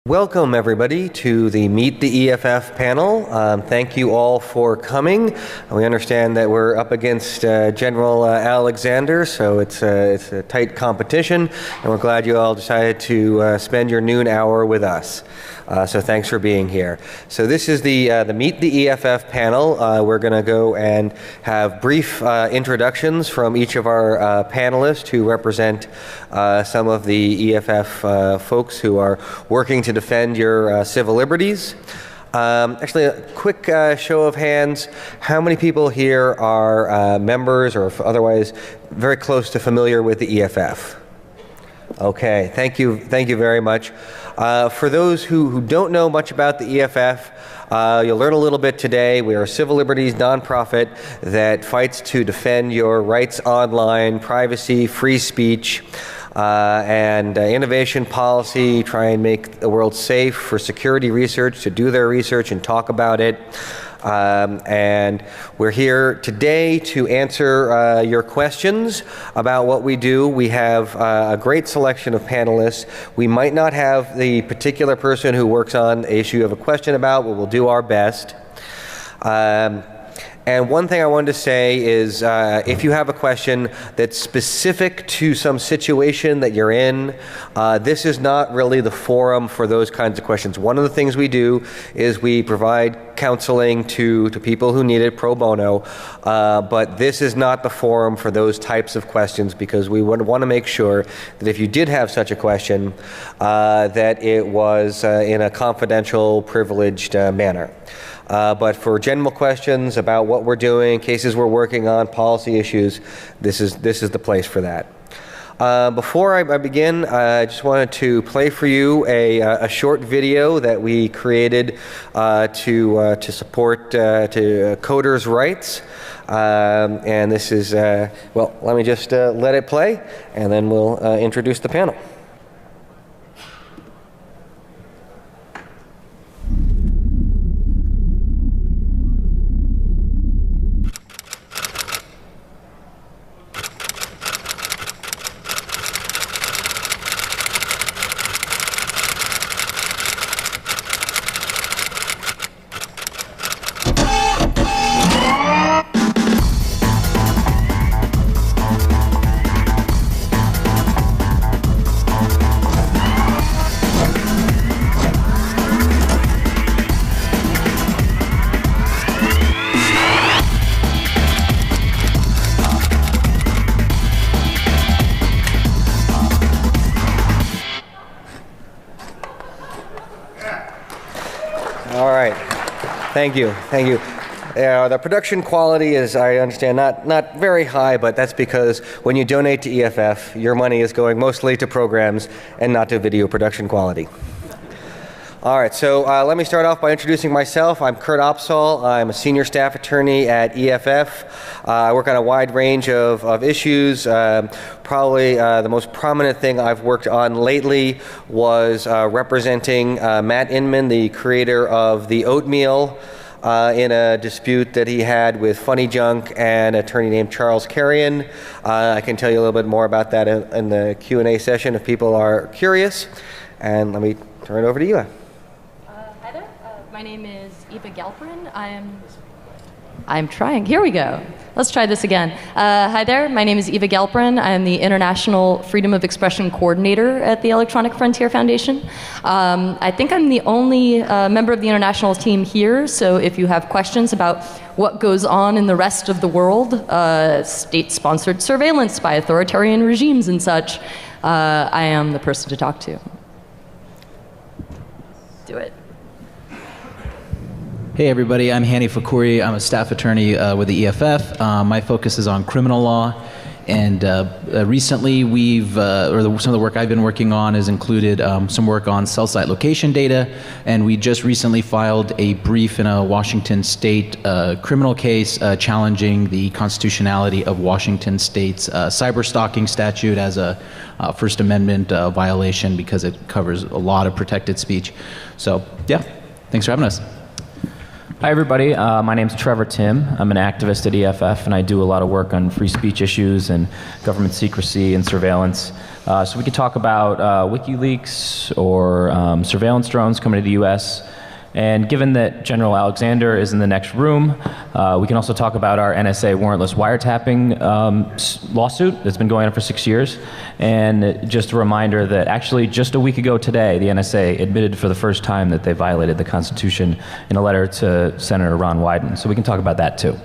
Welcome, everybody, to the Meet the EFF panel. Thank you all for coming. We understand that we're up against General Alexander, so it's a tight competition, and we're glad you all decided to spend your noon hour with us. So thanks for being here. So this is the Meet the EFF panel. We're going to go and have brief introductions from each of our panelists who represent some of the EFF folks who are working to defend your civil liberties. Actually, a quick show of hands. How many people here are members or otherwise very close to familiar with the EFF? Okay, thank you very much. For those who don't know much about the EFF, you'll learn a little bit today. We are a civil liberties nonprofit that fights to defend your rights online, privacy, free speech, and innovation policy, try and make the world safe for security research to do their research and talk about it. And we're here today to answer your questions about what we do. We have a great selection of panelists. We might not have the particular person who works on the issue you have a question about, but we'll do our best. And one thing I wanted to say is if you have a question that's specific to some situation that you're in, this is not really the forum for those kinds of questions. One of the things we do is we provide counseling to people who need it pro bono, but this is not the forum for those types of questions because we would want to make sure that if you did have such a question, that it was in a confidential, privileged manner. But for general questions about what we're doing, cases we're working on, policy issues, this is the place for that. Before I begin, I just wanted to play for you a short video that we created to support to coders' rights. And this is, well, let me just let it play, and then we'll introduce the panel. Thank you. The production quality is, I understand, not very high, but that's because when you donate to EFF, your money is going mostly to programs and not to video production quality. All right, so let me start off by introducing myself. I'm Kurt Opsahl. I'm a senior staff attorney at EFF. I work on a wide range of issues. Probably the most prominent thing I've worked on lately was representing Matt Inman, the creator of the oatmeal, in a dispute that he had with Funny Junk and an attorney named Charles Carrion. I can tell you a little bit more about that in the Q&A session if people are curious. And let me turn it over to Eva. Hi there. My name is Eva Galperin. I'm trying. Here we go. Let's try this again. Hi there. My name is Eva Galperin. I'm the International Freedom of Expression Coordinator at the Electronic Frontier Foundation. I think I'm the only member of the international team here, so if you have questions about what goes on in the rest of the world, state-sponsored surveillance by authoritarian regimes and such, I am the person to talk to. Do it. Hey everybody, I'm Hani Fakouri. I'm a staff attorney with the EFF. My focus is on criminal law, and recently some of the work I've been working on has included some work on cell site location data, and we just recently filed a brief in a Washington state criminal case challenging the constitutionality of Washington state's cyber stalking statute as a First Amendment violation because it covers a lot of protected speech. So yeah, thanks for having us. Hi everybody, my name's Trevor Tim. I'm an activist at EFF and I do a lot of work on free speech issues and government secrecy and surveillance. So we could talk about WikiLeaks or surveillance drones coming to the US. And given that General Alexander is in the next room, we can also talk about our NSA warrantless wiretapping lawsuit that's been going on for 6 years. And just a reminder that actually just a week ago today, the NSA admitted for the first time that they violated the Constitution in a letter to Senator Ron Wyden. So we can talk about that too.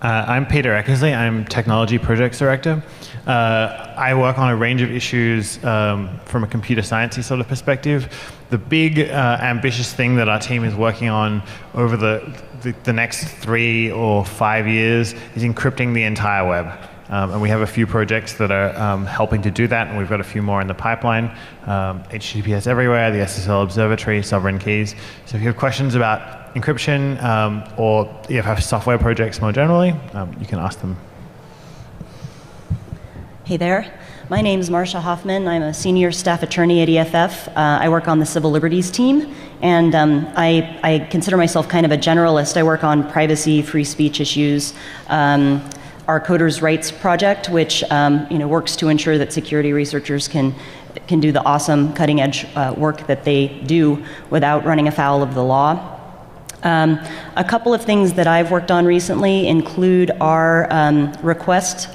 I'm Peter Eckersley. I'm Technology Projects Director. I work on a range of issues from a computer sciencey sort of perspective. The big ambitious thing that our team is working on over the next 3 or 5 years is encrypting the entire web. And we have a few projects that are helping to do that, and we've got a few more in the pipeline. HTTPS Everywhere, the SSL Observatory, Sovereign Keys. So if you have questions about encryption or EFF software projects more generally, you can ask them. Hey there. My name is Marcia Hoffman. I'm a senior staff attorney at EFF. I work on the civil liberties team, and I consider myself kind of a generalist. I work on privacy, free speech issues. Our Coders' Rights project, which works to ensure that security researchers can do the awesome cutting-edge work that they do without running afoul of the law. A couple of things that I've worked on recently include our requests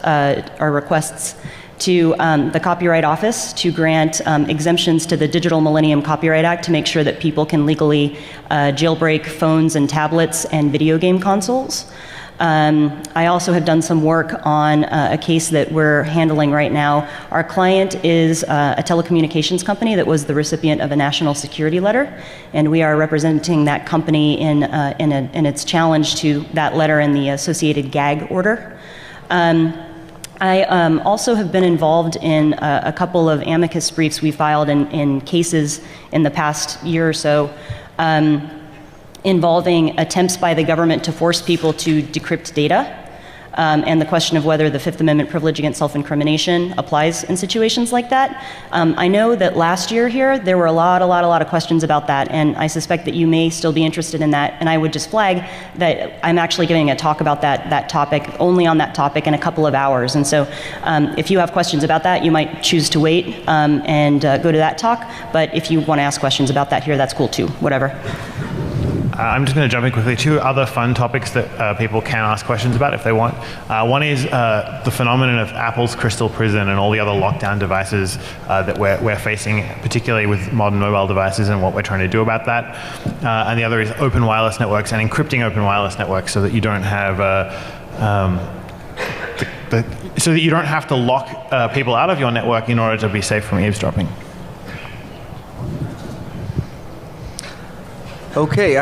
to the Copyright Office to grant exemptions to the Digital Millennium Copyright Act to make sure that people can legally jailbreak phones and tablets and video game consoles. I also have done some work on a case that we're handling right now. Our client is a telecommunications company that was the recipient of a national security letter, and we are representing that company in its challenge to that letter and the associated gag order. I also have been involved in a couple of amicus briefs we filed in cases in the past year or so, involving attempts by the government to force people to decrypt data, and the question of whether the Fifth Amendment privilege against self-incrimination applies in situations like that. I know that last year here, there were a lot of questions about that, and I suspect that you may still be interested in that, and I would just flag that I'm actually giving a talk about that topic, only on that topic, in a couple of hours, and so if you have questions about that, you might choose to wait and go to that talk, but if you want to ask questions about that here, that's cool too, whatever. I'm just going to jump in quickly. 2 other fun topics that people can ask questions about if they want. One is the phenomenon of Apple's Crystal Prison and all the other lockdown devices that we're facing, particularly with modern mobile devices, and what we're trying to do about that. And the other is open wireless networks and encrypting open wireless networks so that you don't have so that you don't have to lock people out of your network in order to be safe from eavesdropping. Okay,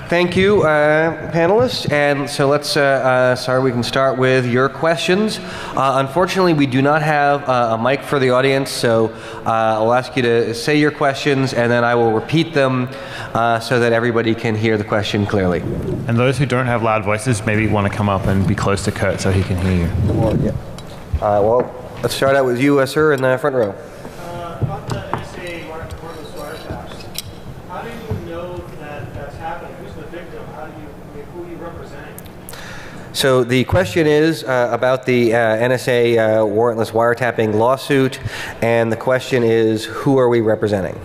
thank you, panelists. And so let's, sorry, we can start with your questions. Unfortunately, we do not have a mic for the audience, so I'll ask you to say your questions, and then I will repeat them so that everybody can hear the question clearly. And those who don't have loud voices maybe want to come up and be close to Kurt so he can hear you. Well, let's start out with you, sir, in the front row. About the NSA warrantless wiretaps, how do you know that that's happening? Who's the victim? Who are you representing? So the question is about the NSA warrantless wiretapping lawsuit, and the question is, who are we representing?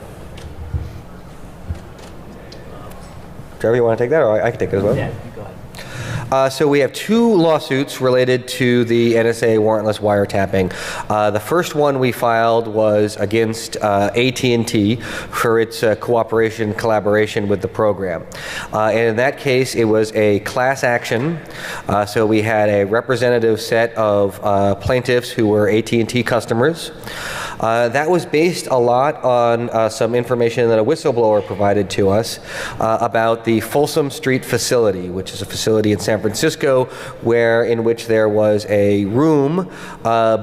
Trevor, you want to take that, or I can take it as well? Yeah, go ahead. So we have 2 lawsuits related to the NSA warrantless wiretapping. The first one we filed was against AT&T for its cooperation, collaboration with the program. And in that case, it was a class action. So we had a representative set of plaintiffs who were AT&T customers. That was based a lot on some information that a whistleblower provided to us about the Folsom Street facility, which is a facility in San Francisco in which there was a room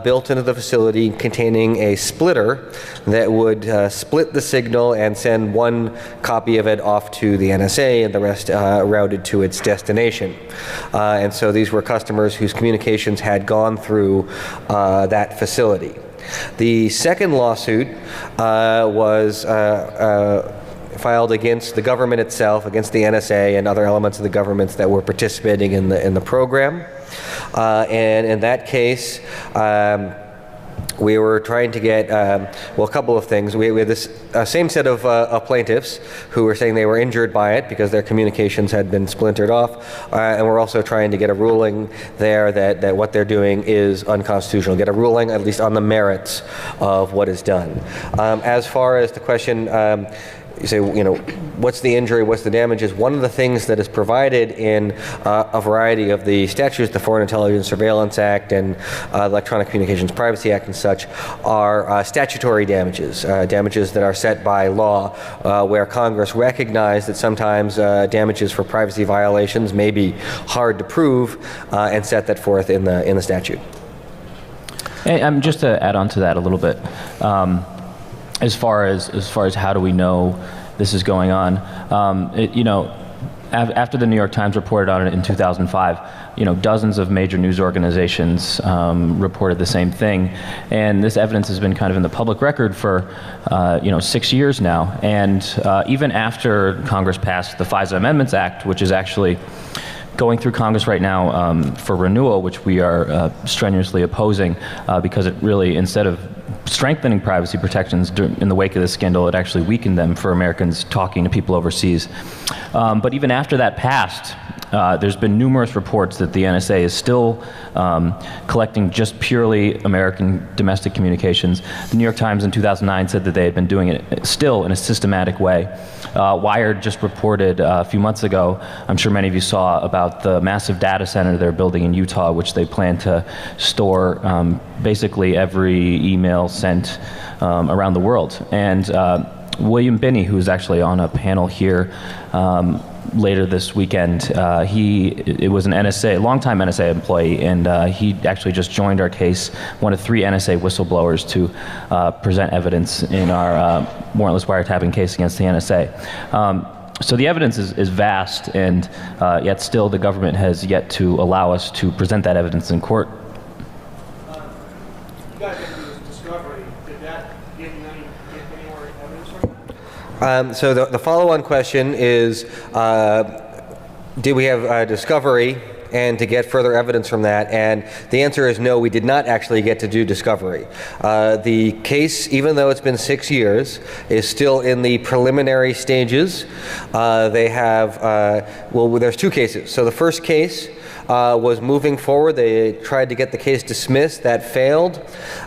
built into the facility containing a splitter that would split the signal and send one copy of it off to the NSA and the rest routed to its destination. And so these were customers whose communications had gone through that facility. The second lawsuit was filed against the government itself, against the NSA and other elements of the governments that were participating in the program. And in that case, we were trying to get, well, a couple of things. We had this same set of plaintiffs who were saying they were injured by it because their communications had been splintered off. And we're also trying to get a ruling there that what they're doing is unconstitutional, get a ruling at least on the merits of what is done. As far as the question, you say, what's the injury, what's the damages? One of the things that is provided in a variety of the statutes, the Foreign Intelligence Surveillance Act and Electronic Communications Privacy Act and such, are statutory damages, damages that are set by law, where Congress recognized that sometimes damages for privacy violations may be hard to prove, and set that forth in the statute. And just to add on to that a little bit. As far as how do we know this is going on, after the New York Times reported on it in 2005, dozens of major news organizations reported the same thing, and this evidence has been kind of in the public record for 6 years now. And even after Congress passed the FISA Amendments Act, which is actually going through Congress right now for renewal, which we are strenuously opposing because it really, instead of strengthening privacy protections in the wake of this scandal, it actually weakened them for Americans talking to people overseas. But even after that passed, there's been numerous reports that the NSA is still collecting just purely American domestic communications. The New York Times in 2009 said that they had been doing it still in a systematic way. Wired just reported a few months ago, I'm sure many of you saw, about the massive data center they're building in Utah, which they plan to store basically every email sent around the world. And William Binney, who's actually on a panel here later this weekend, it was an NSA, longtime NSA employee, and he actually just joined our case, one of 3 NSA whistleblowers to present evidence in our warrantless wiretapping case against the NSA. So the evidence is vast, and yet still the government has yet to allow us to present that evidence in court. You guys did this discovery. Did that give you any more evidence from that? So the follow-on question is, did we have discovery and to get further evidence from that? And the answer is no, we did not actually get to do discovery. The case, even though it's been 6 years, is still in the preliminary stages. They have, well, there's 2 cases. So the first case was moving forward. They tried to get the case dismissed. That failed,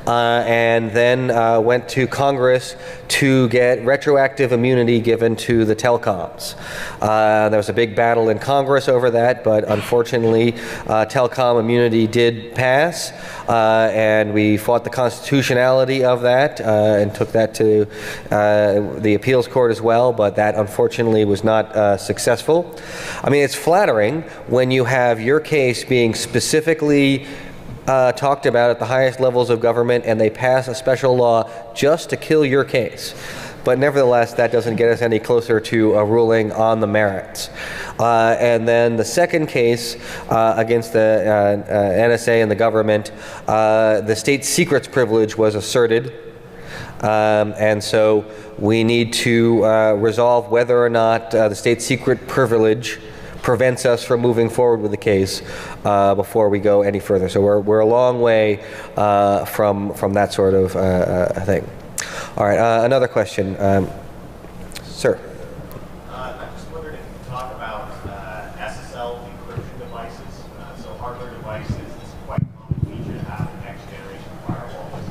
and then went to Congress to get retroactive immunity given to the telecoms. There was a big battle in Congress over that, but unfortunately telecom immunity did pass, and we fought the constitutionality of that and took that to the appeals court as well, but that unfortunately was not successful. I mean, it's flattering when you have your case being specifically talked about at the highest levels of government and they pass a special law just to kill your case. But nevertheless, that doesn't get us any closer to a ruling on the merits. And then the second case against the NSA and the government, the state secrets privilege was asserted. And so we need to resolve whether or not the state secret privilege prevents us from moving forward with the case before we go any further. So we're a long way from that sort of thing. All right, another question. Sir. I'm just wondering if you could talk about SSL encryption devices. So hardware devices, it's quite a common feature to have next generation firewalls.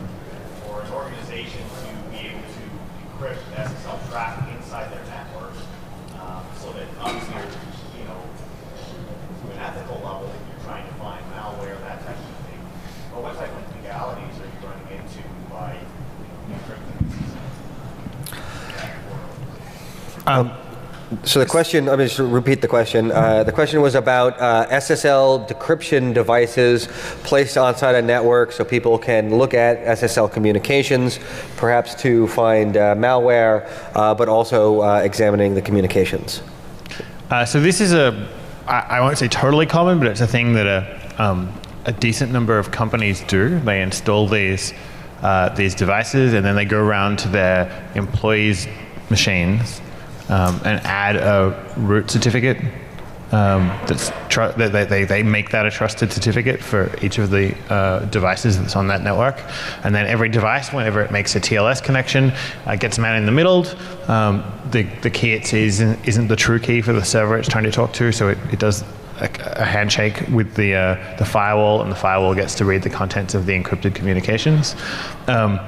For an organization to be able to encrypt SSL traffic inside their network, so that obviously, to an ethical level, if you're trying to find malware, that type of thing. But what type of legalities are you running into by encrypting? So the question, let me just repeat the question. The question was about SSL decryption devices placed outside a network so people can look at SSL communications, perhaps to find malware, but also examining the communications. So this is I won't say totally common, but it's a thing that a decent number of companies do. They install these devices and then they go around to their employees' machines and add a root certificate they make that a trusted certificate for each of the devices that's on that network. And then every device, whenever it makes a TLS connection, gets man in the middle. The key it sees isn't the true key for the server it's trying to talk to, so it does a handshake with the firewall, and the firewall gets to read the contents of the encrypted communications. I'm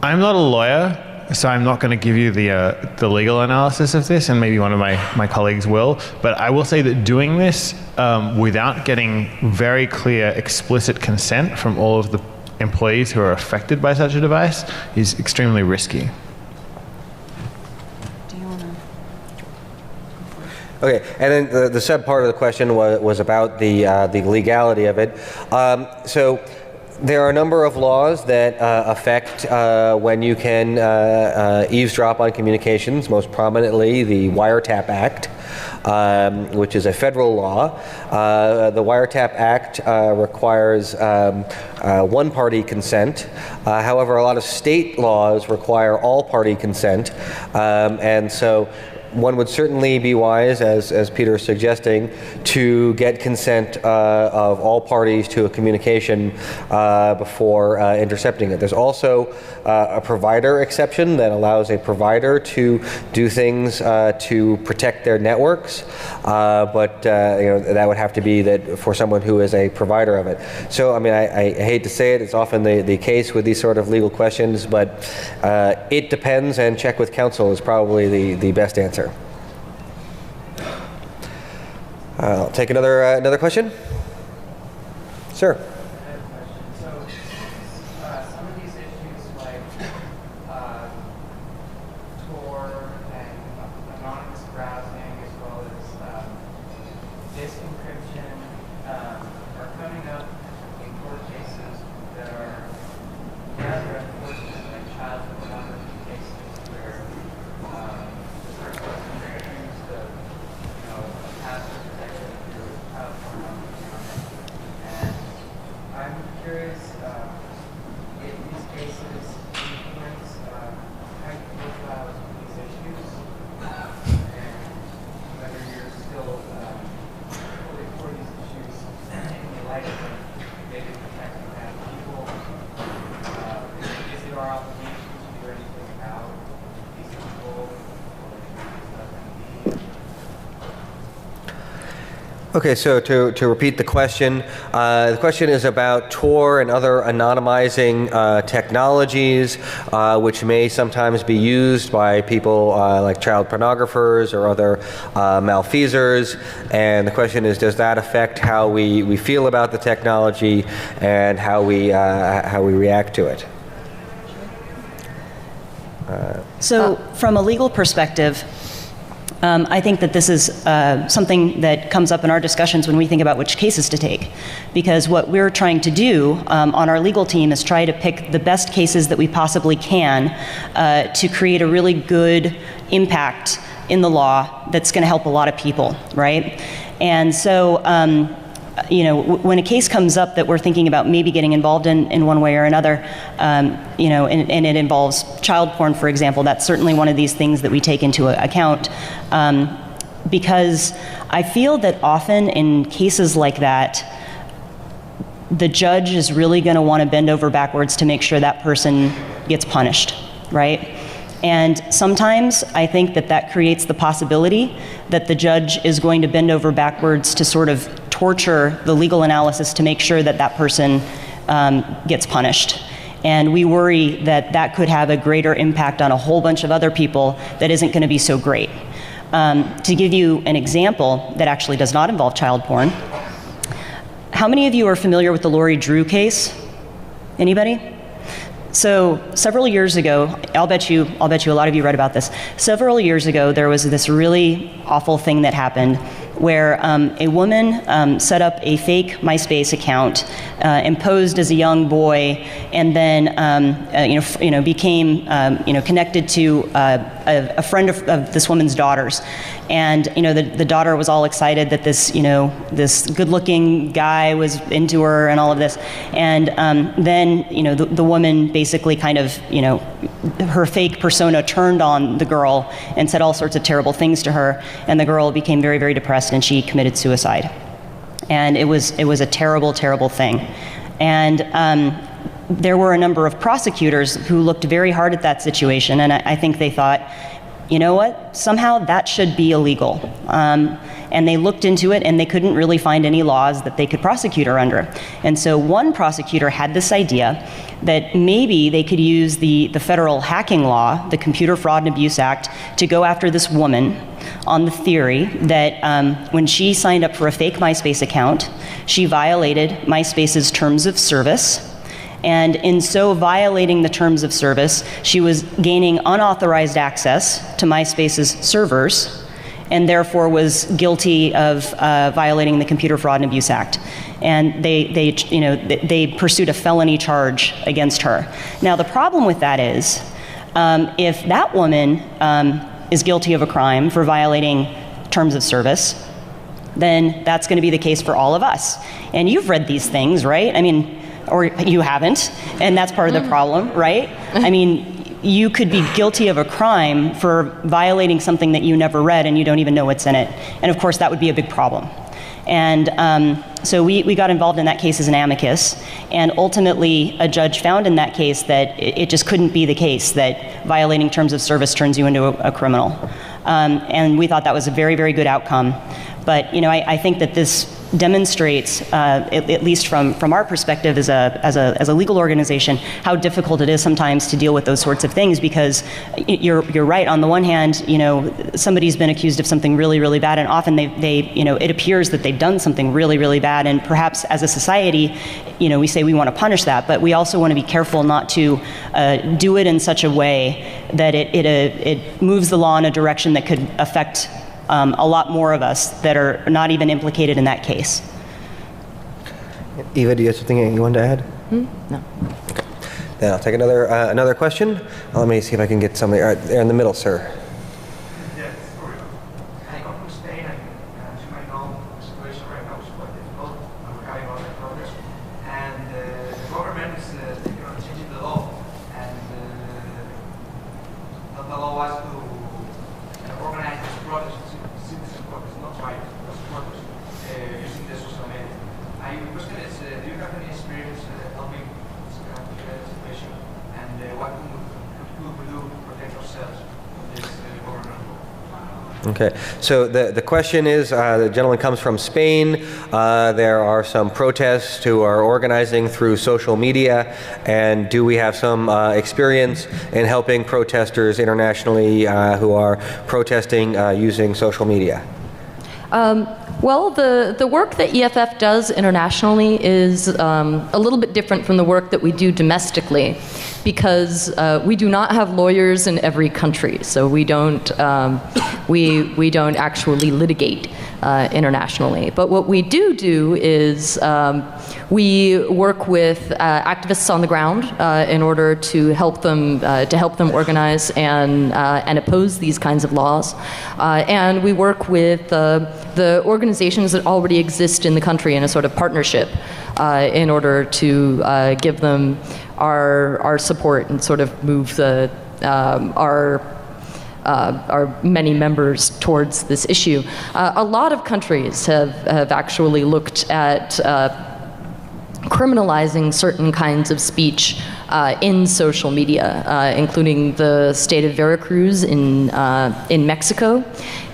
not a lawyer, so I'm not going to give you the legal analysis of this, and maybe one of my colleagues will. But I will say that doing this without getting very clear, explicit consent from all of the employees who are affected by such a device is extremely risky. Okay, and then the sub part of the question was about the legality of it. So there are a number of laws that affect when you can eavesdrop on communications, most prominently the Wiretap Act, which is a federal law. The Wiretap Act requires one-party consent. However, a lot of state laws require all-party consent, and so one would certainly be wise, as Peter is suggesting, to get consent of all parties to a communication before intercepting it. There's also a provider exception that allows a provider to do things to protect their networks, but that would have to be that for someone who is a provider of it. So, I mean, I hate to say it, it's often the case with these sort of legal questions, but it depends, and check with counsel is probably the best answer. I'll take another question. Sir. So, some of these issues like Tor and anonymous browsing, as well as disk encryption, are coming up in court cases that are rather unfortunate, like child pornography cases where the person can use the password protection through child pornography on it. And I'm curious if these cases influence how you profile these issues, and whether you're still fully for these issues in the light of maybe protecting bad people. Is it our obligation to do anything about these people, or is that going to be? Okay, so to repeat the question is about Tor and other anonymizing technologies, which may sometimes be used by people like child pornographers or other malfeasors. And the question is, does that affect how we feel about the technology and how we react to it? So from a legal perspective, I think that this is something that comes up in our discussions when we think about which cases to take. Because what we're trying to do on our legal team is try to pick the best cases that we possibly can to create a really good impact in the law that's going to help a lot of people, right? And so, when a case comes up that we're thinking about maybe getting involved in one way or another, and it involves child porn, for example, that's certainly one of these things that we take into account, because I feel that often in cases like that, the judge is really going to want to bend over backwards to make sure that person gets punished, right? And sometimes I think that creates the possibility that the judge is going to bend over backwards to sort of torture the legal analysis to make sure that person gets punished. And we worry that could have a greater impact on a whole bunch of other people that isn't going to be so great. To give you an example that actually does not involve child porn, how many of you are familiar with the Lori Drew case? Anybody? So several years ago, I'll bet you a lot of you read about this. Several years ago, there was this really awful thing that happened where a woman set up a fake MySpace account, imposed as a young boy, and then became connected to a friend of this woman's daughters. And the daughter was all excited that this good-looking guy was into her and all of this. And then the woman basically kind of her fake persona turned on the girl and said all sorts of terrible things to her, and the girl became very, very depressed, and she committed suicide. And it was a terrible, terrible thing. And there were a number of prosecutors who looked very hard at that situation, and I think they thought, you know what, somehow that should be illegal. And they looked into it, and they couldn't really find any laws that they could prosecute her under. And so one prosecutor had this idea that maybe they could use the federal hacking law, the Computer Fraud and Abuse Act, to go after this woman on the theory that when she signed up for a fake MySpace account, she violated MySpace's terms of service. And in so violating the terms of service, she was gaining unauthorized access to MySpace's servers, and therefore was guilty of violating the Computer Fraud and Abuse Act. And they pursued a felony charge against her. Now the problem with that is, if that woman is guilty of a crime for violating terms of service, then that's going to be the case for all of us. And you've read these things, right? I mean, or you haven't, and that's part of the problem, right? I mean, you could be guilty of a crime for violating something that you never read and you don't even know what's in it. And of course, that would be a big problem. And so we got involved in that case as an amicus, and ultimately a judge found in that case that it just couldn't be the case that violating terms of service turns you into a criminal. And we thought that was a very, very good outcome. But I think that this demonstrates, at least from our perspective as a legal organization, how difficult it is sometimes to deal with those sorts of things, because you're right. On the one hand, somebody's been accused of something really, really bad, and often it appears that they've done something really, really bad, and perhaps as a society, we say we want to punish that, but we also want to be careful not to do it in such a way that it moves the law in a direction that could affect a lot more of us that are not even implicated in that case. Eva, do you have something you wanted to add? No. Okay. Then I'll take another question. Let me see if I can get somebody. All right, there in the middle, sir. Yes, sorry. I come from Spain, and as you might know, the situation right now is quite difficult. We're having other protests, and the government is thinking on changing the law, and not allow us to organize this protest. Using the social media. My question is, do you have any experience helping this kind of situation, and what could we do to protect ourselves from this government? Okay, so the question is, the gentleman comes from Spain. There are some protests who are organizing through social media, and do we have some experience in helping protesters internationally who are protesting using social media? Well, the work that EFF does internationally is a little bit different from the work that we do domestically, because we do not have lawyers in every country, so we don't actually litigate internationally. But what we do is we work with activists on the ground in order to help them organize and oppose these kinds of laws, and we work with the organizations that already exist in the country in a sort of partnership in order to give them our support and sort of move our many members towards this issue. A lot of countries have actually looked at criminalizing certain kinds of speech in social media, including the state of Veracruz in Mexico.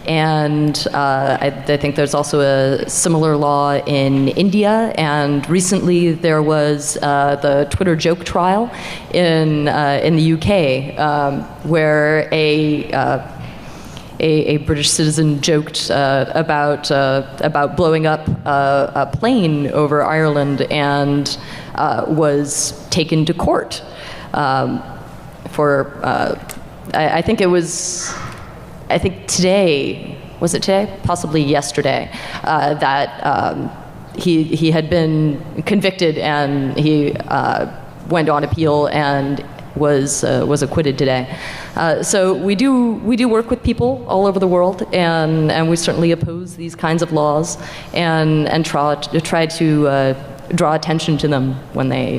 And I think there's also a similar law in India, and recently there was the Twitter joke trial in the UK, where a British citizen joked about blowing up a plane over Ireland and was taken to court for I think today was it today? Possibly yesterday, that he had been convicted and he went on appeal and was acquitted today. So we do work with people all over the world, and we certainly oppose these kinds of laws and try to draw attention to them when they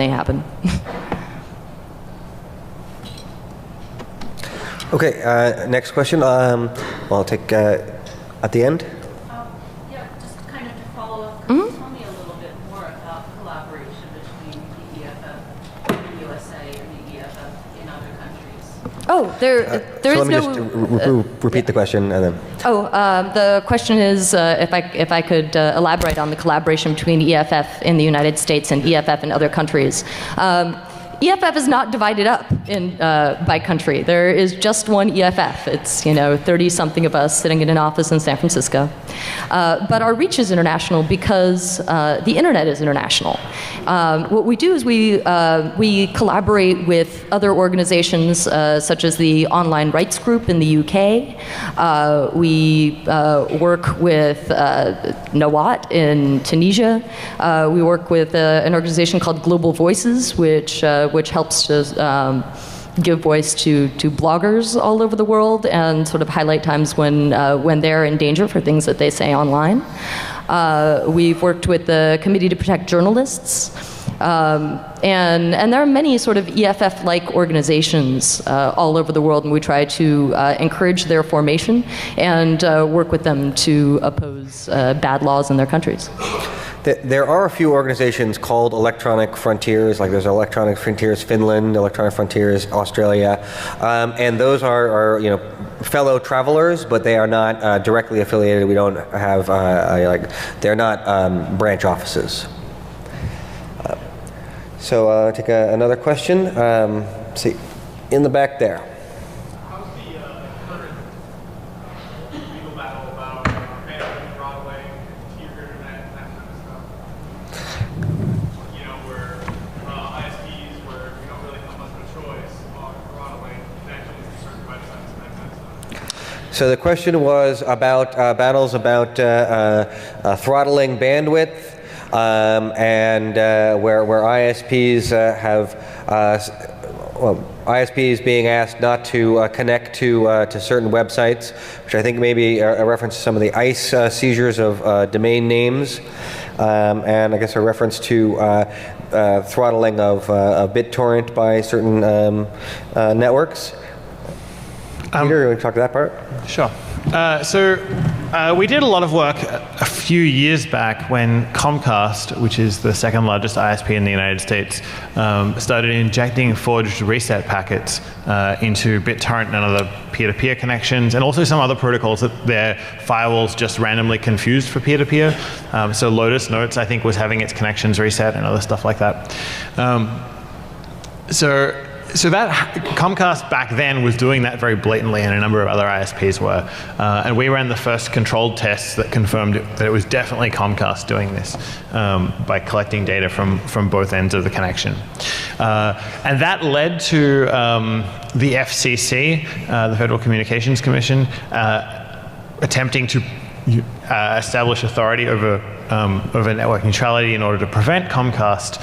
happen. Okay, next question. I'll take at the end. Yeah, just kind of to follow up. Can you tell me a little bit more about collaboration between the EFF in the USA and the EFF in other countries? Oh, there so is let me no. just repeat the question and then. The question is if I could elaborate on the collaboration between EFF in the United States and EFF in other countries. EFF is not divided up by country. There is just one EFF. It's 30-something of us sitting in an office in San Francisco. But our reach is international because the internet is international. What we do is we collaborate with other organizations such as the Online Rights Group in the UK. We work with Nawat in Tunisia. We work with an organization called Global Voices, which helps to give voice to bloggers all over the world and sort of highlight times when they're in danger for things that they say online. We've worked with the Committee to Protect Journalists, and there are many sort of EFF-like organizations all over the world, and we try to encourage their formation and work with them to oppose bad laws in their countries. There are a few organizations called Electronic Frontiers, like there's Electronic Frontiers Finland, Electronic Frontiers Australia, and those are fellow travelers, but they are not directly affiliated. We don't have they're not branch offices. So I'll take another question. See, in the back there. How's the current legal battle about banning Broadway, internet, and that kind of stuff? Where ISPs, where we don't really have much of a choice on Broadway connections to certain websites and that kind of stuff. So the question was about battles about throttling bandwidth. And where ISPs have, ISPs being asked not to connect to certain websites, which I think may be a reference to some of the ICE seizures of domain names, and I guess a reference to throttling of BitTorrent by certain networks. Peter, you want to talk to that part? Sure. So we did a lot of work a few years back when Comcast, which is the second largest ISP in the United States, started injecting forged reset packets into BitTorrent and other peer-to-peer connections, and also some other protocols that their firewalls just randomly confused for peer-to-peer. So Lotus Notes, I think, was having its connections reset and other stuff like that. So that Comcast back then was doing that very blatantly, and a number of other ISPs were. And we ran the first controlled tests that confirmed that it was definitely Comcast doing this by collecting data from both ends of the connection. And that led to the FCC, the Federal Communications Commission, attempting to establish authority over network neutrality in order to prevent Comcast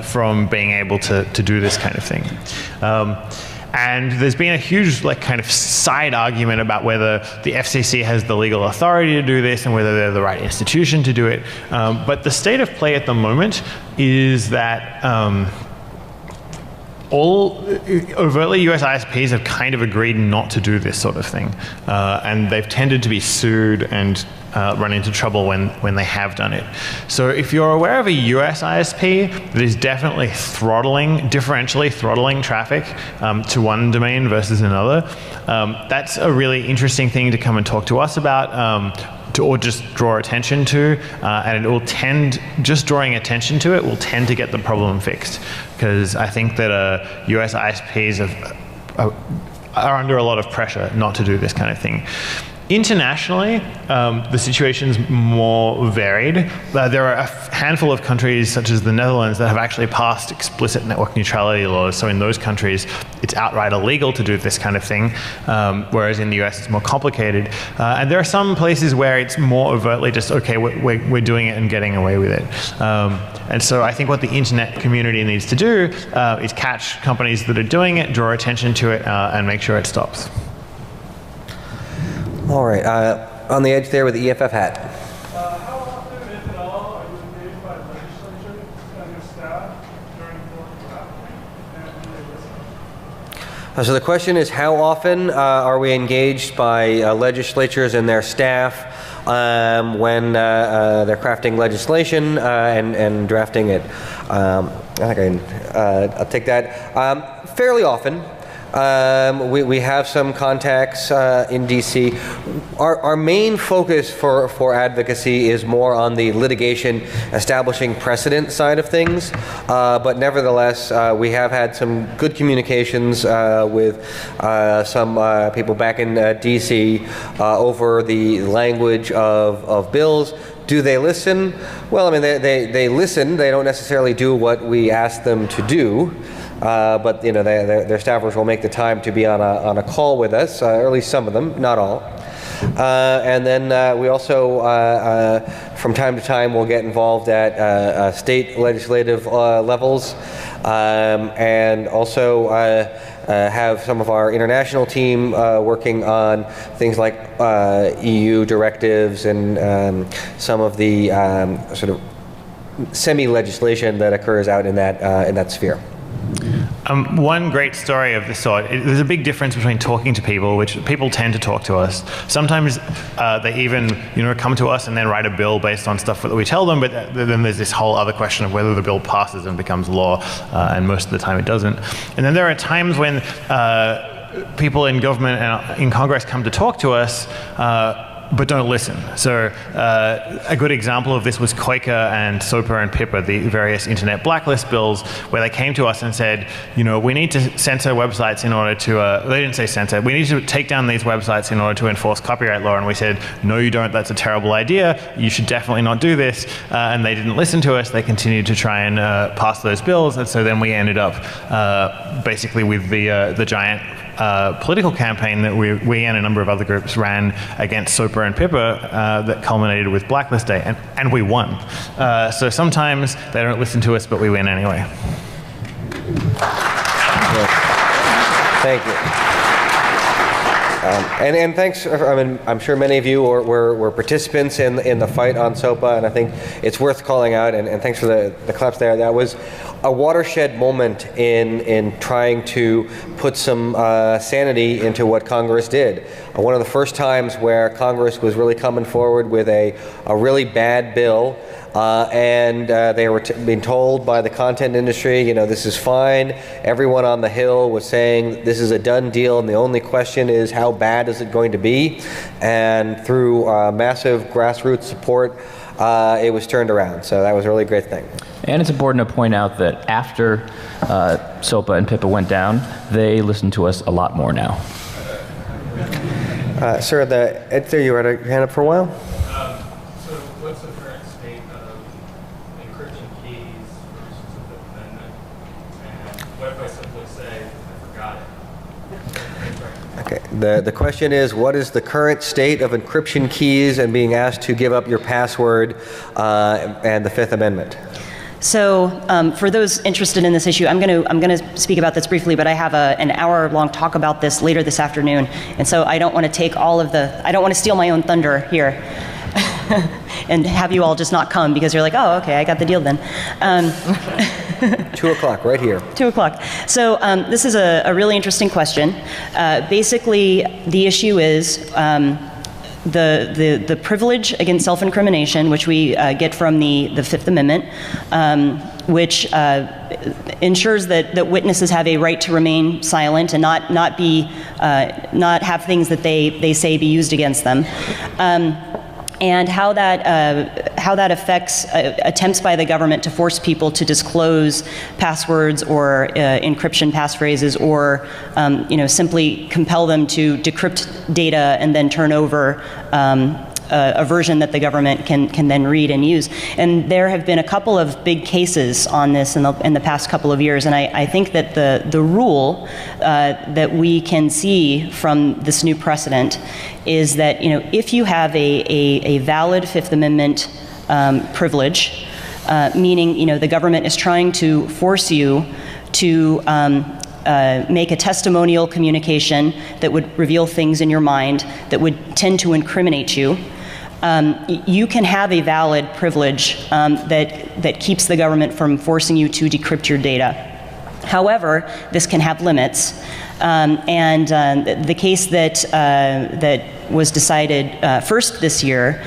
from being able to do this kind of thing. And there's been a huge kind of side argument about whether the FCC has the legal authority to do this and whether they're the right institution to do it. But the state of play at the moment is that all overtly US ISPs have kind of agreed not to do this sort of thing. And they've tended to be sued and run into trouble when they have done it. So if you're aware of a US ISP that is definitely differentially throttling traffic to one domain versus another, that's a really interesting thing to come and talk to us about. Or just draw attention to, and it will just drawing attention to it will tend to get the problem fixed. Because I think that US ISPs are under a lot of pressure not to do this kind of thing. Internationally, the situation's more varied. There are a handful of countries, such as the Netherlands, that have actually passed explicit network neutrality laws. So in those countries, it's outright illegal to do this kind of thing, whereas in the US, it's more complicated. And there are some places where it's more overtly just, okay, we're doing it and getting away with it. And so I think what the internet community needs to do is catch companies that are doing it, draw attention to it, and make sure it stops. All right, on the edge there with the EFF hat. How often, if at all, are you engaged by legislatures and your staff during important drafting, and do they listen? So the question is, how often are we engaged by legislatures and their staff when they're crafting legislation and drafting it? I think I'll take that. Fairly often. We have some contacts in DC. Our main focus for advocacy is more on the litigation, establishing precedent side of things. But nevertheless, we have had some good communications with some people back in DC over the language of bills. Do they listen? Well, I mean, they listen. They don't necessarily do what we ask them to do. But you know, their staffers will make the time to be on a call with us, or at least some of them, not all. And then we also, from time to time, will get involved at state legislative levels, and also have some of our international team working on things like EU directives and some of the sort of semi-legislation that occurs out in that sphere. One great story of this sort, there's a big difference between talking to people, which people tend to talk to us. Sometimes they even come to us and then write a bill based on stuff that we tell them, but then there's this whole other question of whether the bill passes and becomes law, and most of the time it doesn't. And then there are times when people in government and in Congress come to talk to us, but don't listen. So a good example of this was Quaker and SOPA and PIPA, the various internet blacklist bills, where they came to us and said, we need to censor websites in order to, they didn't say censor, we need to take down these websites in order to enforce copyright law. And we said, no, you don't, that's a terrible idea. You should definitely not do this. And they didn't listen to us. They continued to try and pass those bills. And so then we ended up basically with the giant political campaign that we and a number of other groups ran against SOPA and PIPA that culminated with Blacklist Day, and we won. So sometimes they don't listen to us, but we win anyway. Thank you. And thanks, I'm sure many of you were participants in the fight on SOPA, and I think it's worth calling out, and thanks for the claps there. That was a watershed moment in trying to put some sanity into what Congress did. One of the first times where Congress was really coming forward with a really bad bill, and they were being told by the content industry, this is fine. Everyone on the Hill was saying this is a done deal, and the only question is how bad is it going to be? And through massive grassroots support, it was turned around. So that was a really great thing. And it's important to point out that after SOPA and PIPA went down, they listened to us a lot more now. Sir, Ed, you had your hand up for a while? So what's the current state of encryption keys versus the Fifth Amendment? And what if I simply say, I forgot it? Okay. The question is, what is the current state of encryption keys and being asked to give up your password and the Fifth Amendment? So for those interested in this issue, I'm going to speak about this briefly, but I have an hour-long talk about this later this afternoon, and so I don't want to take I don't want to steal my own thunder here and have you all just not come because you're like, oh, okay, I got the deal then. 2 o'clock, right here. 2 o'clock. So this is a really interesting question. Basically, the issue is the privilege against self-incrimination, which we get from the Fifth Amendment, which ensures that witnesses have a right to remain silent and not have things that they say be used against them. And how that how that affects attempts by the government to force people to disclose passwords or encryption passphrases, or simply compel them to decrypt data and then turn over a version that the government can then read and use. And there have been a couple of big cases on this in the past couple of years, and I think that the rule that we can see from this new precedent is that if you have a valid Fifth Amendment privilege, meaning the government is trying to force you to make a testimonial communication that would reveal things in your mind that would tend to incriminate you, you can have a valid privilege that keeps the government from forcing you to decrypt your data. However, this can have limits. The case that was decided first this year,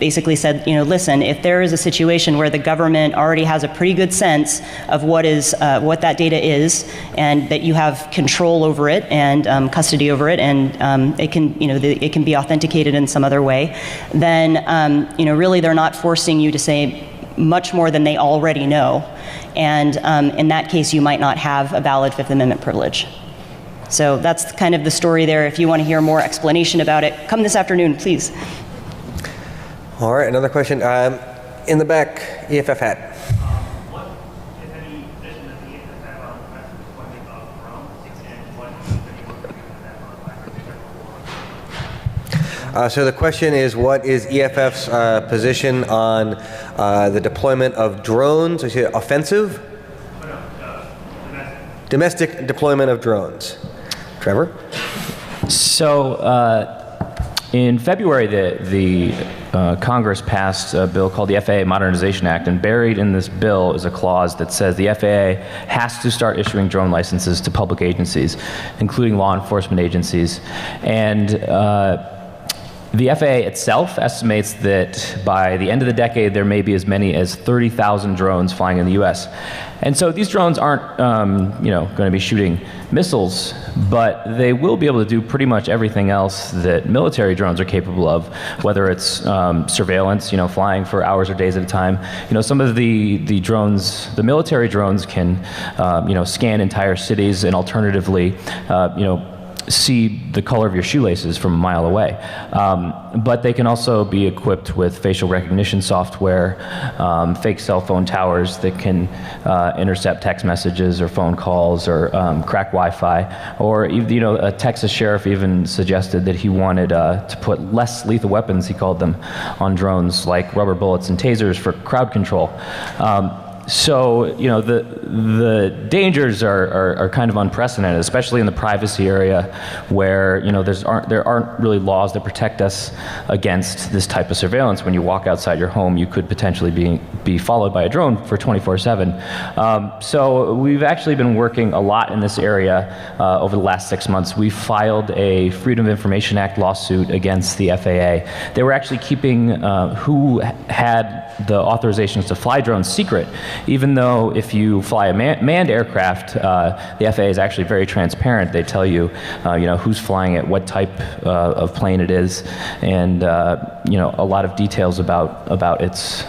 basically said, listen, if there is a situation where the government already has a pretty good sense of what that data is, and that you have control over it and custody over it, and it can be authenticated in some other way, then really they're not forcing you to say much more than they already know. And in that case, you might not have a valid Fifth Amendment privilege. So that's kind of the story there. If you want to hear more explanation about it, come this afternoon, please. All right, another question. In the back, EFF hat. What, if any, position does the EFF have on domestic deployment of drones, and what, if any, work are you going to have on So the question is, what is EFF's position on the deployment of drones? Is it offensive? Domestic deployment of drones. Trevor? So in February, the Congress passed a bill called the FAA Modernization Act, and buried in this bill is a clause that says the FAA has to start issuing drone licenses to public agencies, including law enforcement agencies. And the FAA itself estimates that by the end of the decade, there may be as many as 30,000 drones flying in the U.S. And so these drones aren't, going to be shooting missiles, but they will be able to do pretty much everything else that military drones are capable of, whether it's surveillance, flying for hours or days at a time. Some of the drones, the military drones can, scan entire cities, and alternatively, see the color of your shoelaces from a mile away. But they can also be equipped with facial recognition software, fake cell phone towers that can intercept text messages or phone calls, or crack Wi-Fi. Or a Texas sheriff even suggested that he wanted to put less lethal weapons, he called them, on drones, like rubber bullets and tasers for crowd control. So the dangers are kind of unprecedented, especially in the privacy area, where there aren't really laws that protect us against this type of surveillance. When you walk outside your home, you could potentially be followed by a drone for 24/7. So we've actually been working a lot in this area over the last 6 months. We filed a Freedom of Information Act lawsuit against the FAA. They were actually keeping who had the authorizations to fly drones secret, even though if you fly a manned aircraft, the FAA is actually very transparent. They tell you, who's flying it, what type of plane it is, and a lot of details about its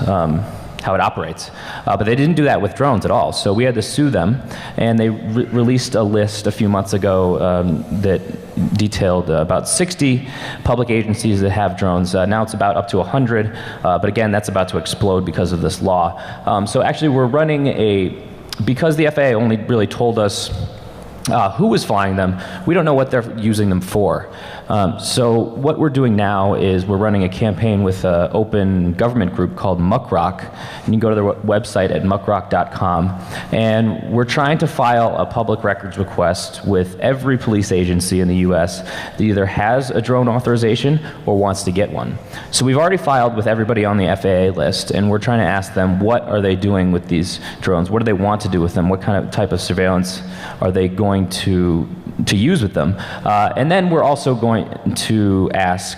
how it operates. But they didn't do that with drones at all. So we had to sue them, and they released a list a few months ago that detailed about 60 public agencies that have drones. Now it's about up to 100, but again, that's about to explode because of this law. So actually we're running because the FAA only really told us who was flying them, we don't know what they're using them for. So what we're doing now is we're running a campaign with an open government group called Muckrock, and you can go to their website at muckrock.com, and we're trying to file a public records request with every police agency in the US that either has a drone authorization or wants to get one. So we've already filed with everybody on the FAA list, and we're trying to ask them, what are they doing with these drones? What do they want to do with them? What kind of type of surveillance are they going to use with them. And then we're also going to ask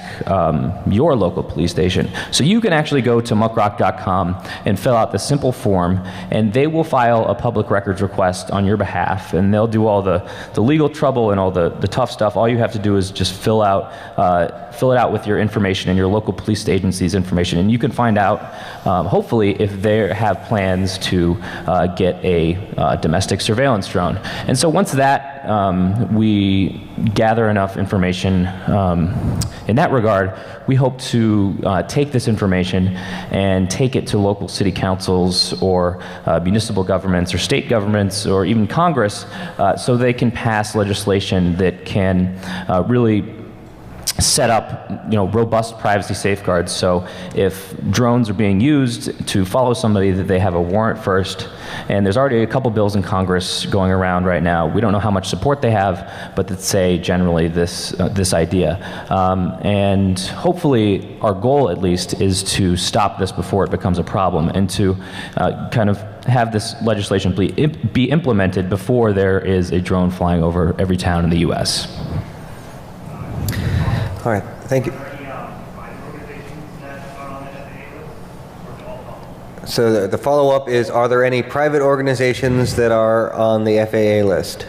your local police station. So you can actually go to muckrock.com and fill out the simple form, and they will file a public records request on your behalf, and they'll do all the legal trouble and all the tough stuff. All you have to do is just fill it out with your information and your local police agency's information, and you can find out, hopefully, if they have plans to get a domestic surveillance drone. And so once that we gather enough information in that regard, we hope to take this information and take it to local city councils or municipal governments or state governments or even Congress so they can pass legislation that can really set up, robust privacy safeguards. So if drones are being used to follow somebody, that they have a warrant first. And there's already a couple bills in Congress going around right now. We don't know how much support they have, but that say generally this idea. And hopefully, our goal at least is to stop this before it becomes a problem, and to kind of have this legislation be implemented before there is a drone flying over every town in the U.S. All right, thank you. So the follow-up is, are there any private organizations that are on the FAA list?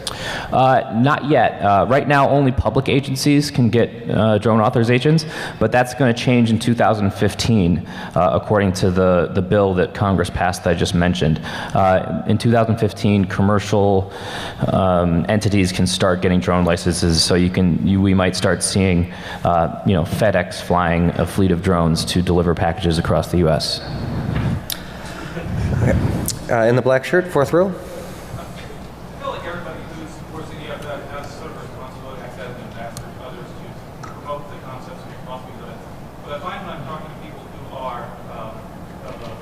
Not yet. Right now, only public agencies can get drone authorizations, but that's going to change in 2015, according to the bill that Congress passed that I just mentioned. In 2015, commercial entities can start getting drone licenses, so we might start seeing, FedEx flying a fleet of drones to deliver packages across the U.S. In the black shirt, fourth row. I feel like everybody who supports the EFF has sort of a responsibility, like I said, as an ambassador to others to promote the concepts of responsibility. But I find when I'm talking to people who are of a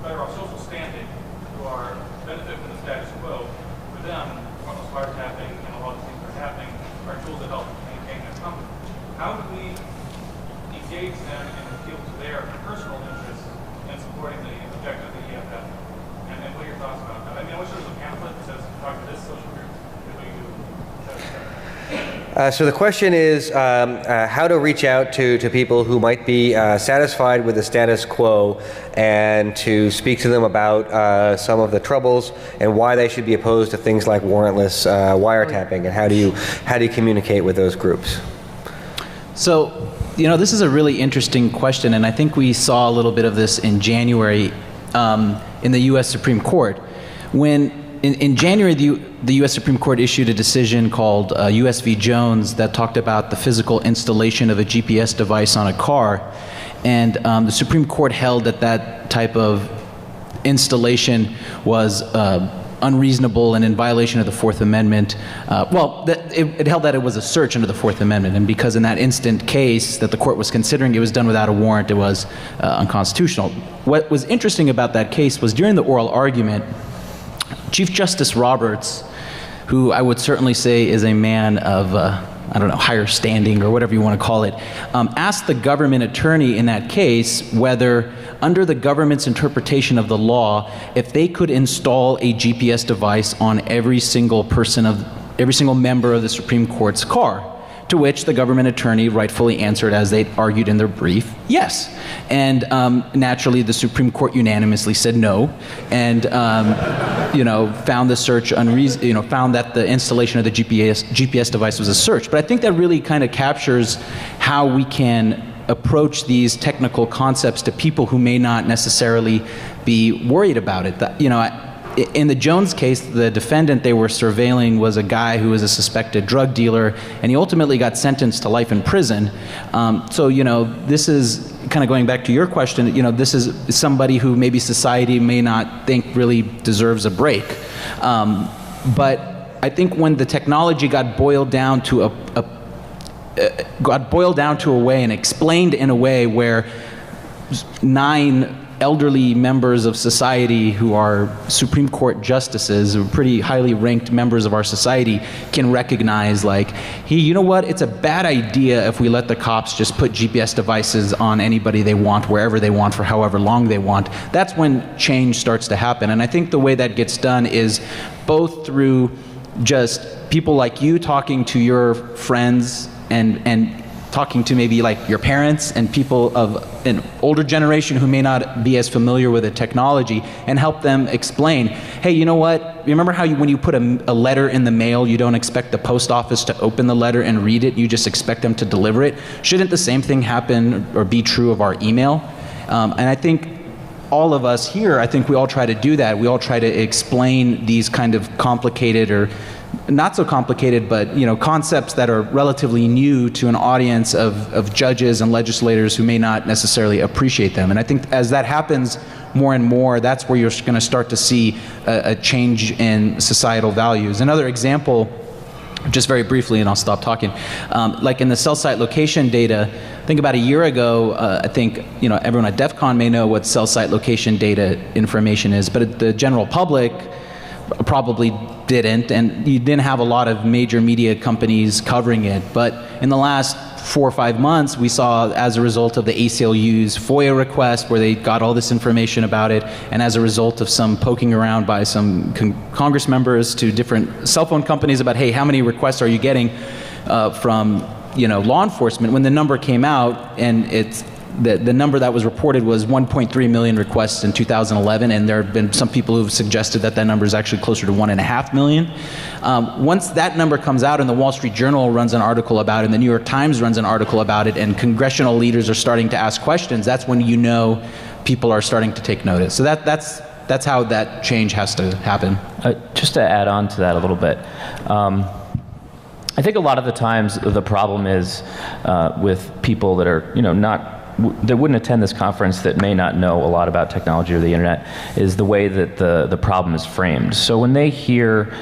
better off social standing, who are benefit from the status quo, for them, all those wiretapping and all the things that are happening are tools that help maintain their company. How do we engage them and appeal to their personal interests in supporting the objective of the EFF? And what are your thoughts about that? I mean, I wish there was a pamphlet that says, talk to this social group, what you do. So the question is how to reach out to people who might be satisfied with the status quo, and to speak to them about some of the troubles and why they should be opposed to things like warrantless wiretapping, and how do you communicate with those groups? So, this is a really interesting question, and I think we saw a little bit of this in January in the U.S. Supreme Court. When in January, the U.S. Supreme Court issued a decision called U.S. v. Jones that talked about the physical installation of a GPS device on a car, and the Supreme Court held that type of installation was unreasonable and in violation of the Fourth Amendment. It held that it was a search under the Fourth Amendment, and because in that instant case that the court was considering it was done without a warrant, it was unconstitutional. What was interesting about that case was during the oral argument, Chief Justice Roberts, who I would certainly say is a man of higher standing or whatever you want to call it, asked the government attorney in that case whether, under the government's interpretation of the law, if they could install a GPS device on every single member of the Supreme Court's car. To which the government attorney rightfully answered, as they argued in their brief, yes. And naturally, the Supreme Court unanimously said no, and found the search found that the installation of the GPS device was a search. But I think that really kind of captures how we can approach these technical concepts to people who may not necessarily be worried about it. In the Jones case, the defendant they were surveilling was a guy who was a suspected drug dealer, and he ultimately got sentenced to life in prison. This is kind of going back to your question, this is somebody who maybe society may not think really deserves a break. But I think when the technology got boiled down to a way and explained in a way where 9 elderly members of society who are Supreme Court justices, who are pretty highly ranked members of our society, can recognize, like, hey, you know what? It's a bad idea if we let the cops just put GPS devices on anybody they want, wherever they want, for however long they want. That's when change starts to happen. And I think the way that gets done is both through just people like you talking to your friends and talking to maybe like your parents and people of an older generation who may not be as familiar with the technology, and help them explain, hey, you know what, remember how when you put a letter in the mail, you don't expect the post office to open the letter and read it, you just expect them to deliver it? Shouldn't the same thing happen or be true of our email? And I think all of us here, I think we all try to do that. We all try to explain these kind of complicated, or not so complicated, but concepts that are relatively new to an audience of judges and legislators who may not necessarily appreciate them. And I think as that happens more and more, that's where you're going to start to see a change in societal values. Another example, just very briefly, and I'll stop talking, like in the cell site location data, I think about a year ago, I think everyone at DEFCON may know what cell site location data information is, but the general public probably didn't, and you didn't have a lot of major media companies covering it. But in the last 4 or 5 months, we saw, as a result of the ACLU's FOIA request, where they got all this information about it, and as a result of some poking around by some Congress members to different cell phone companies about, hey, how many requests are you getting from law enforcement? When the number came out, and the number that was reported was 1.3 million requests in 2011, and there have been some people who've suggested that that number is actually closer to 1.5 million. Once that number comes out and the Wall Street Journal runs an article about it, and the New York Times runs an article about it, and congressional leaders are starting to ask questions, that's when people are starting to take notice. So that's how that change has to happen. Just to add on to that a little bit, I think a lot of the times the problem is with people that are that wouldn't attend this conference, that may not know a lot about technology or the internet, is the way that the problem is framed. So when they hear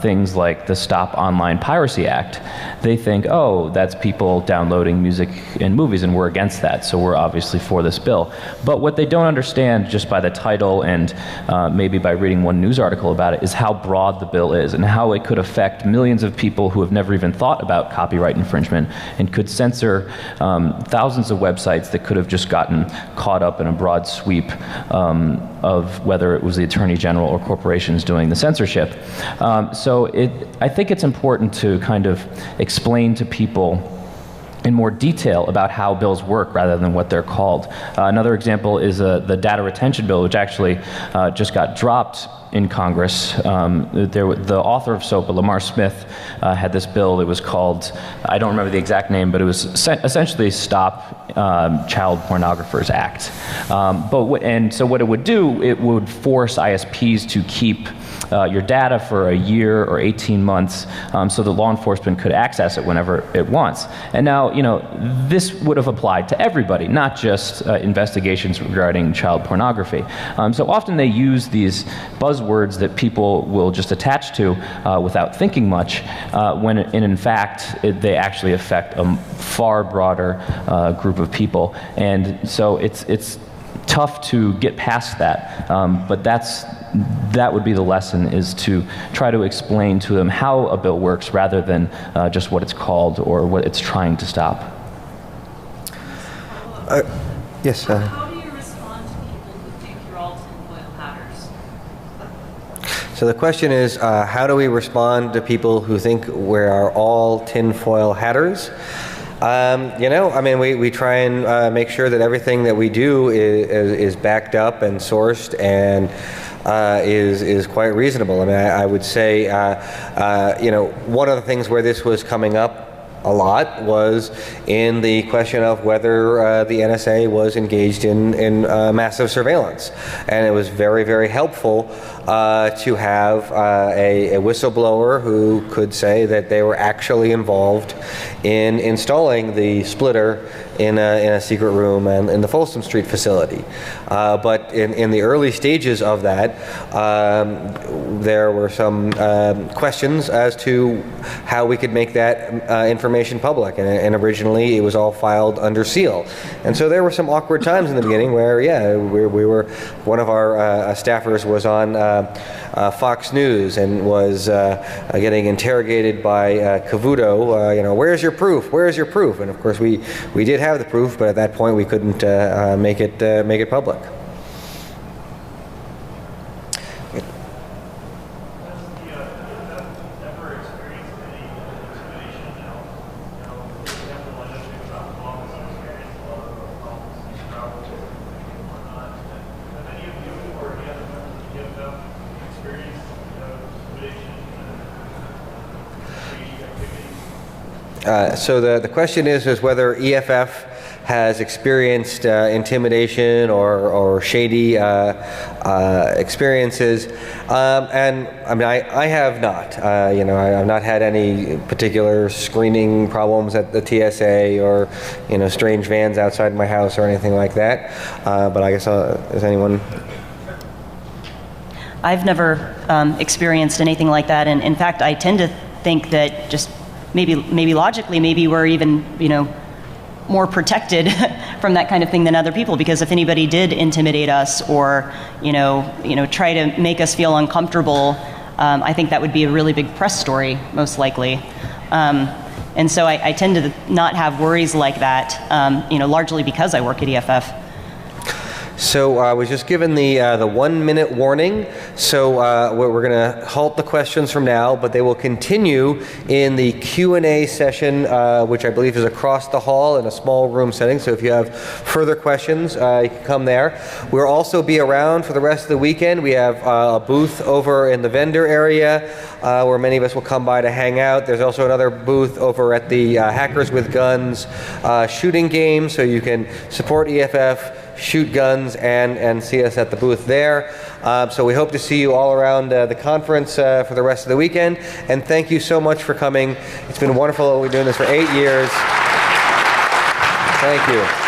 things like the Stop Online Piracy Act, they think, oh, that's people downloading music and movies, and we're against that, so we're obviously for this bill. But what they don't understand, just by the title and maybe by reading one news article about it, is how broad the bill is and how it could affect millions of people who have never even thought about copyright infringement, and could censor thousands of websites that could have just gotten caught up in a broad sweep of whether it was the Attorney General or corporations doing the censorship. So I think it's important to kind of explain to people in more detail about how bills work rather than what they're called. Another example is the data retention bill, which actually just got dropped in Congress. The author of SOPA, Lamar Smith, had this bill that was called, I don't remember the exact name, but it was essentially Stop Child Pornographers Act. So what it would do, it would force ISPs to keep your data for a year or 18 months so that law enforcement could access it whenever it wants. And now, this would have applied to everybody, not just investigations regarding child pornography. So often they use these buzzwords that people will just attach to without thinking much, when in fact they actually affect a far broader group of people. And so it's tough to get past that, but that would be the lesson, is to try to explain to them how a bill works rather than just what it's called or what it's trying to stop. Yes. How do you respond to people who think you're all tinfoil hatters? So the question is, how do we respond to people who think we are all tinfoil hatters? We try and make sure that everything that we do is backed up and sourced and is quite reasonable. I mean, I would say, one of the things where this was coming up a lot was in the question of whether the NSA was engaged in massive surveillance. And it was very, very helpful to have a whistleblower who could say that they were actually involved in installing the splitter in a secret room and in the Folsom Street facility. But in the early stages of that, there were some questions as to how we could make that information public. And originally it was all filed under seal. And so there were some awkward times in the beginning where, we were, one of our staffers was on Fox News and was getting interrogated by Cavuto, where's your proof? Where's your proof? And of course we did have the proof, but at that point we couldn't make it public. Ever experience So the question is whether EFF has experienced intimidation or shady experiences, and I mean I have not. You know, I've not had any particular screening problems at the TSA or strange vans outside my house or anything like that. But I guess is anyone? I've never experienced anything like that, and in fact, I tend to think that just maybe logically, maybe we're even more protected from that kind of thing than other people, because if anybody did intimidate us or try to make us feel uncomfortable, I think that would be a really big press story, most likely. And so I tend to not have worries like that, largely because I work at EFF. So I was just given the 1 minute warning, so we're going to halt the questions from now, but they will continue in the Q&A session, which I believe is across the hall in a small room setting. So if you have further questions, you can come there. We'll also be around for the rest of the weekend. We have a booth over in the vendor area where many of us will come by to hang out. There's also another booth over at the Hackers with Guns shooting game, so you can support EFF, shoot guns, and see us at the booth there. So we hope to see you all around the conference for the rest of the weekend. And thank you so much for coming. It's been wonderful. We're doing this for 8 years. Thank you.